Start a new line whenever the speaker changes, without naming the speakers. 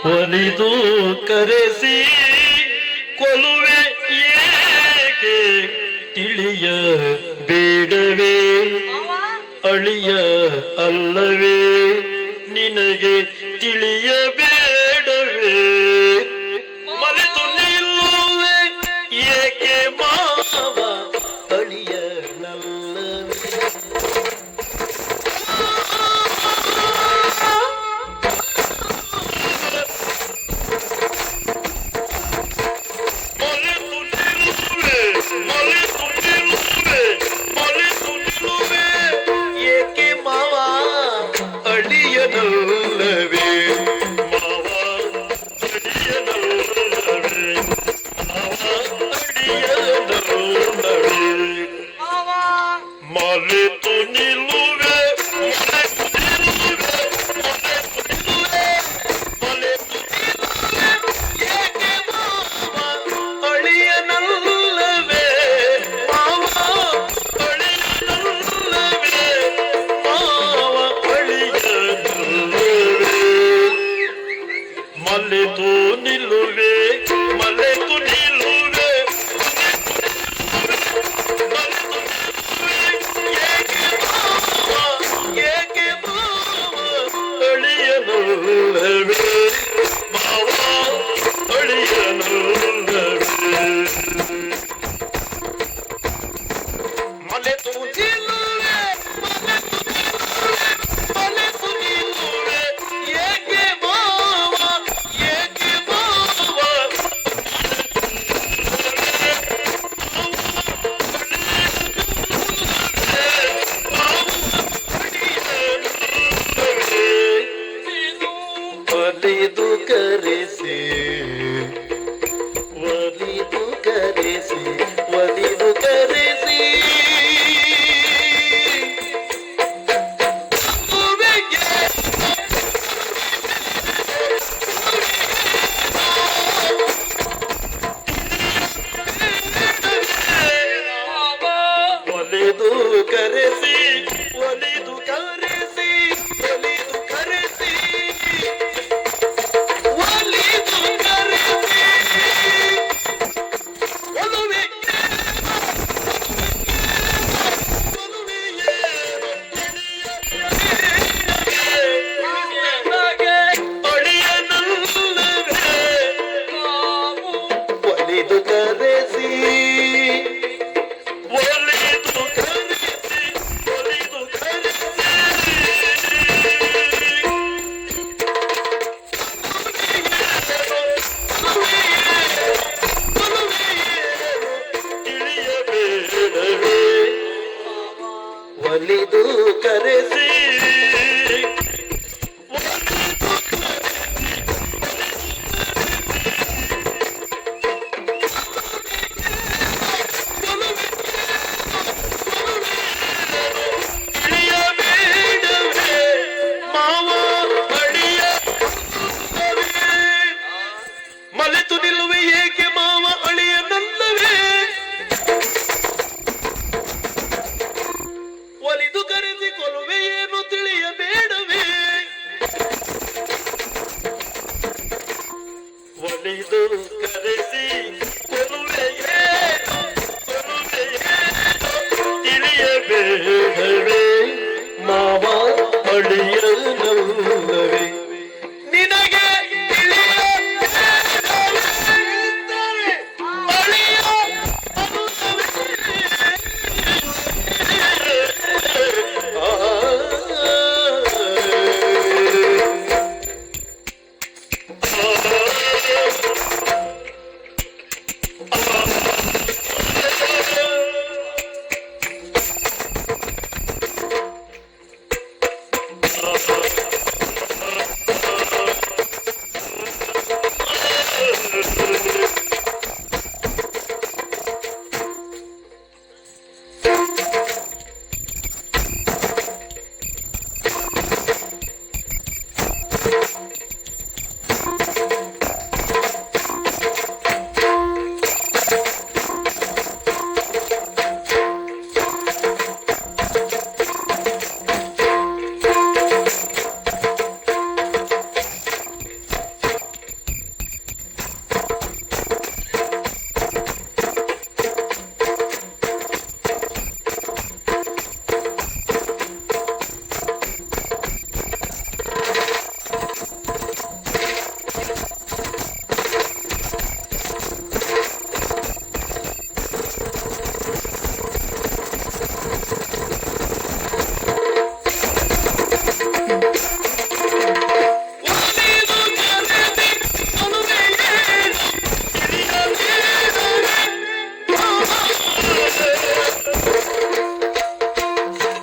ಒಲಿದು ಕರೆಸಿ ಕೊಲುವೆ ಏಕೆ ತಿಳಿಯ ಬೇಡವೇ ಅಳಿಯ ಅಲ್ಲವೇ ನಿನಗೆ ತಿಳಿಯಬೇಡವೇ ಮರೆತು ನಿಲ್ಲುವೆ ಏಕೆ ಮಾವ ಅಳಿಯನಲ್ಲವೇ ಏಕೆ ಮಾವ ಅಳಿಯನಲ್ಲವೇ ಮಾವ ಅಳಿಯನಲ್ಲವೇ ಮಾವ ಅಳಿಯನಲ್ಲವೇ ಮರೆತು ನಿಲ್ಲುವೆ ಏಕೆ ಮಾವ ಅಳಿಯನಲ್ಲವೇ ಮಾವ ಅಳಿಯನಲ್ಲವೇ ಮಾವ ಅಳಿಯನಲ್ಲವೇ ಮರೆತು ನಿಲ್ಲುವೆ ಮರೆತು ನಿಲ್ಲುವೆ ಏಕೆ ಮಾವ ಅಳಿಯನಲ್ಲವೇ ಮಾವ ಅಳಿಯನಲ್ಲವೇ ಮರೆತು ನಿಲ್ಲುವೆ ಮರೆತು ನಿಲ್ಲುವೆ ಏಕೆ ಮಾವ ಏಕೆ ಮಾವ ಒಲಿದು ಕರೆಸಿ ಒಲಿದು ಕರೆಸಿ ಒಲಿದು ಕರೆಸಿ ಒಲಿದು ಕರೆಸಿ ಒಲಿದು ಕರೆಸಿ ಒಲಿದು ಕರೆಸಿ ಒಲಿದು ಕರೆಸಿ ಒಲುವೆ ಒಲಿದು ಕರೆಸಿ ಒಲಿದು ಕರೆಸಿ ಒಲಿದು ಕರೆಸಿ ತಿಳಿಯಬೇಡವೇ ಒಲಿದು ಕರೆಸಿ ತಿಳಿಯಬೇಡವೇ ಮಾವ ಅಳಿಯನಲ್ಲವೇ ಮರೆತು ನಿಲ್ಲುವೆ ಏಕೆ ಮಾವ ಅಳಿಯನಲ್ಲವೇ ಒಲಿದು ಕರೆಸಿ ಕೊಲುವೆ ಏನು ತಿಳಿಯಬೇಡವೇ ಒಲಿದು ಕರೆಸಿ ಕೊಲುವೆ ಏನು ತಿಳಿಯಬೇಡವೇ ಮಾವ ಅಳಿಯನಲ್ಲವೇ ನಿನಗೆ